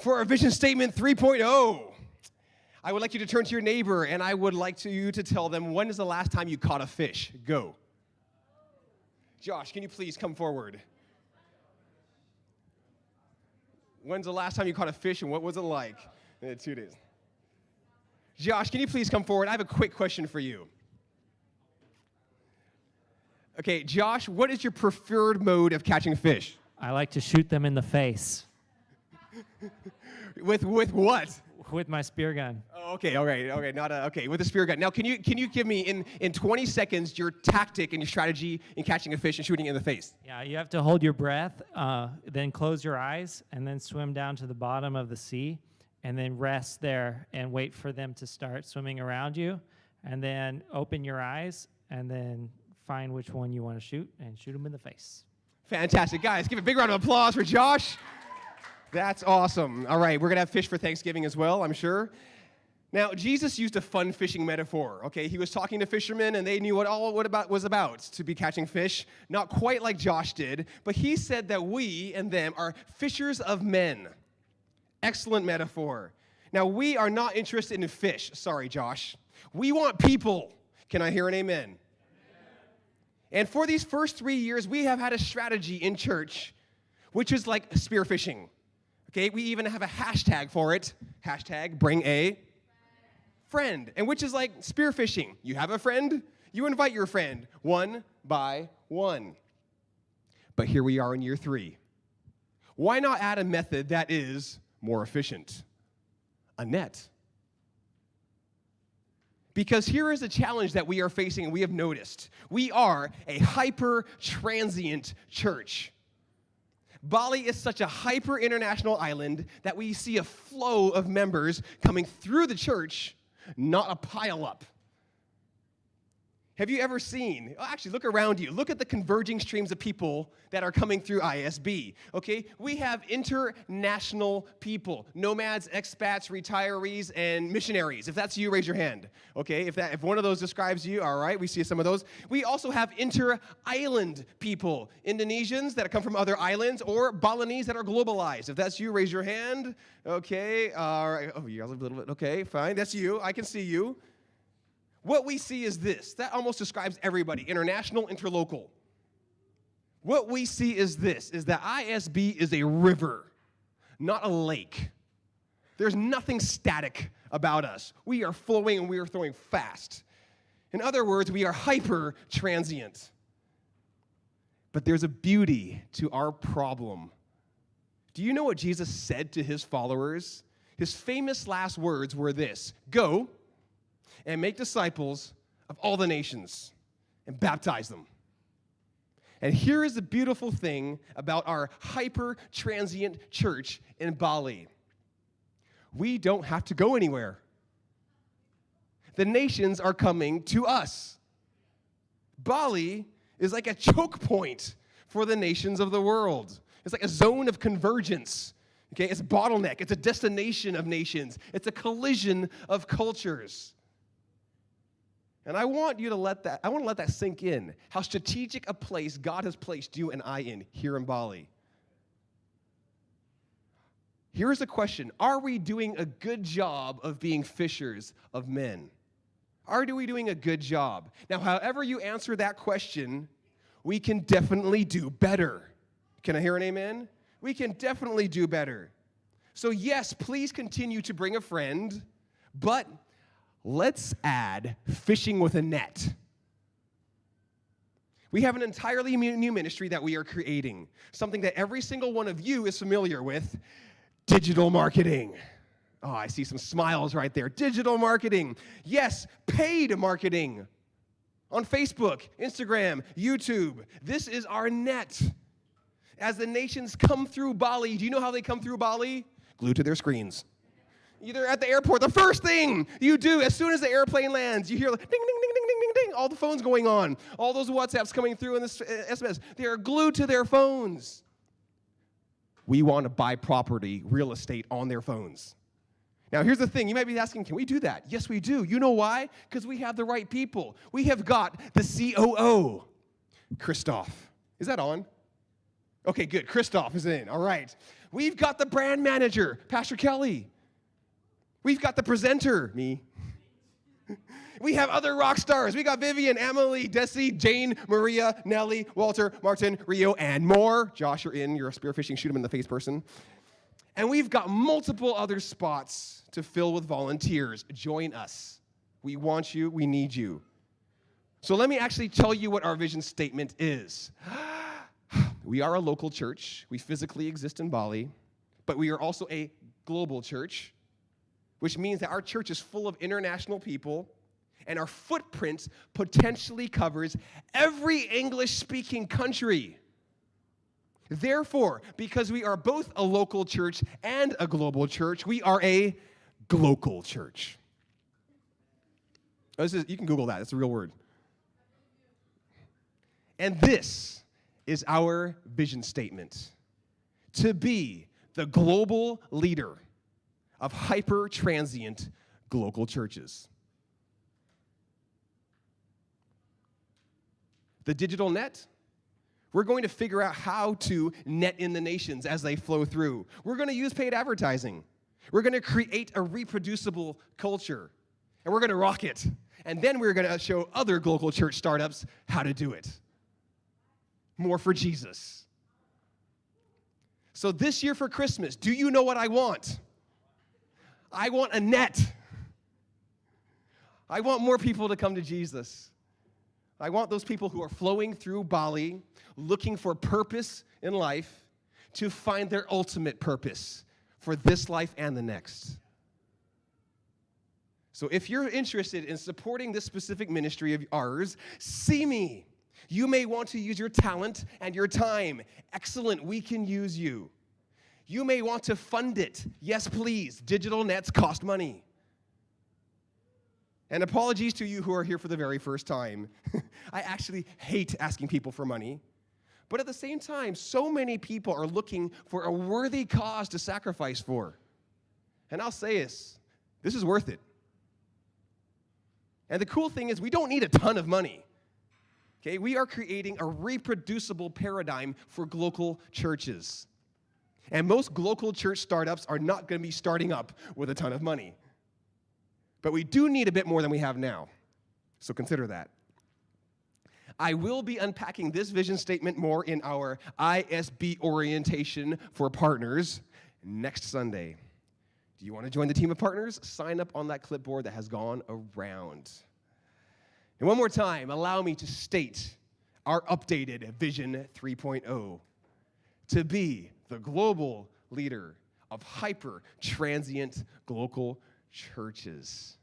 for our Vision Statement 3.0. I would like you to turn to your neighbor, and I would like you to tell them, when is the last time you caught a fish? Go. Josh, can you please come forward? When's the last time you caught a fish, and what was it like? 2 days. Josh, can you please come forward? I have a quick question for you. Okay, Josh, what is your preferred mode of catching fish? I like to shoot them in the face. With what? With my spear gun. Oh, okay, all right, okay, with a spear gun. Now, can you give me in 20 seconds your tactic and your strategy in catching a fish and shooting it in the face? Yeah, you have to hold your breath, then close your eyes, and then swim down to the bottom of the sea, and then rest there and wait for them to start swimming around you, and then open your eyes, and then find which one you want to shoot, and shoot them in the face. Fantastic. Guys, give a big round of applause for Josh. That's awesome. All right, we're going to have fish for Thanksgiving as well, I'm sure. Now, Jesus used a fun fishing metaphor, okay? He was talking to fishermen, and they knew what was about to be catching fish. Not quite like Josh did, but he said that we and them are fishers of men. Excellent metaphor. Now, we are not interested in fish. Sorry, Josh. We want people. Can I hear an amen? Amen. And for these first 3 years, we have had a strategy in church, which is like spearfishing. Okay, we even have a hashtag for it. Hashtag bring a friend. And which is like spearfishing. You have a friend, you invite your friend, one by one. But here we are in year 3. Why not add a method that is more efficient? A net. Because here is a challenge that we are facing and we have noticed. We are a hyper-transient church. Bali is such a hyper-international island that we see a flow of members coming through the church, not a pile-up. Have you ever seen, actually look around you, look at the converging streams of people that are coming through ISB, okay? We have international people, nomads, expats, retirees, and missionaries. If that's you, raise your hand, okay? If one of those describes you, all right, we see some of those. We also have inter-island people, Indonesians that come from other islands, or Balinese that are globalized. If that's you, raise your hand, okay? All right, oh, you're a little bit, okay, fine, that's you, I can see you. What we see is this. That almost describes everybody, international, interlocal. What we see is this, is that ISB is a river, not a lake. There's nothing static about us. We are flowing and we are flowing fast. In other words, we are hyper-transient. But there's a beauty to our problem. Do you know what Jesus said to his followers? His famous last words were this: go and make disciples of all the nations and baptize them. And here is the beautiful thing about our hyper-transient church in Bali. We don't have to go anywhere. The nations are coming to us. Bali is like a choke point for the nations of the world. It's like a zone of convergence. Okay, it's a bottleneck. It's a destination of nations. It's a collision of cultures. And I want to let that sink in, how strategic a place God has placed you and I in here in Bali. Here's the question: are we doing a good job of being fishers of men? Are we doing a good job? Now, however you answer that question, we can definitely do better. Can I hear an amen? We can definitely do better. So yes, please continue to bring a friend, but let's add fishing with a net. We have an entirely new ministry that we are creating, something that every single one of you is familiar with: digital marketing. Oh, I see some smiles right there. Digital marketing. Yes, paid marketing on Facebook, Instagram, YouTube. This is our net. As the nations come through Bali, do you know how they come through Bali? Glued to their screens. Either at the airport, the first thing you do as soon as the airplane lands, you hear like ding, ding, ding, ding, ding, ding, ding, all the phones going on, all those WhatsApps coming through in this SMS. They are glued to their phones. We want to buy property, real estate on their phones. Now, here's the thing. You might be asking, can we do that? Yes, we do. You know why? Because we have the right people. We have got the COO, Christoph. Is that on? Okay, good. Christoph is in. All right. We've got the brand manager, Pastor Kelly. We've got the presenter, me. We have other rock stars. We got Vivian, Emily, Desi, Jane, Maria, Nellie, Walter, Martin, Rio, and more. Josh, you're in. You're a spearfishing, shoot him in the face person. And we've got multiple other spots to fill with volunteers. Join us. We want you. We need you. So let me actually tell you what our vision statement is. We are a local church. We physically exist in Bali, but we are also a global church, which means that our church is full of international people, and our footprint potentially covers every English-speaking country. Therefore, because we are both a local church and a global church, we are a glocal church. You can Google that. It's a real word. And this is our vision statement: to be the global leader of hyper-transient global churches. The digital net, we're going to figure out how to net in the nations as they flow through. We're going to use paid advertising. We're going to create a reproducible culture, and we're going to rock it. And then we're going to show other global church startups how to do it. More for Jesus. So this year for Christmas, do you know what I want? I want a net. I want more people to come to Jesus. I want those people who are flowing through Bali, looking for purpose in life, to find their ultimate purpose for this life and the next. So if you're interested in supporting this specific ministry of ours, see me. You may want to use your talent and your time. Excellent, we can use you. You may want to fund it. Yes, please. Digital nets cost money. And apologies to you who are here for the very first time. I actually hate asking people for money. But at the same time, so many people are looking for a worthy cause to sacrifice for. And I'll say this is worth it. And the cool thing is we don't need a ton of money. Okay, we are creating a reproducible paradigm for global churches. And most global church startups are not going to be starting up with a ton of money. But we do need a bit more than we have now. So consider that. I will be unpacking this vision statement more in our ISB orientation for partners next Sunday. Do you want to join the team of partners? Sign up on that clipboard that has gone around. And one more time, allow me to state our updated Vision 3.0: to be the global leader of hyper-transient global churches.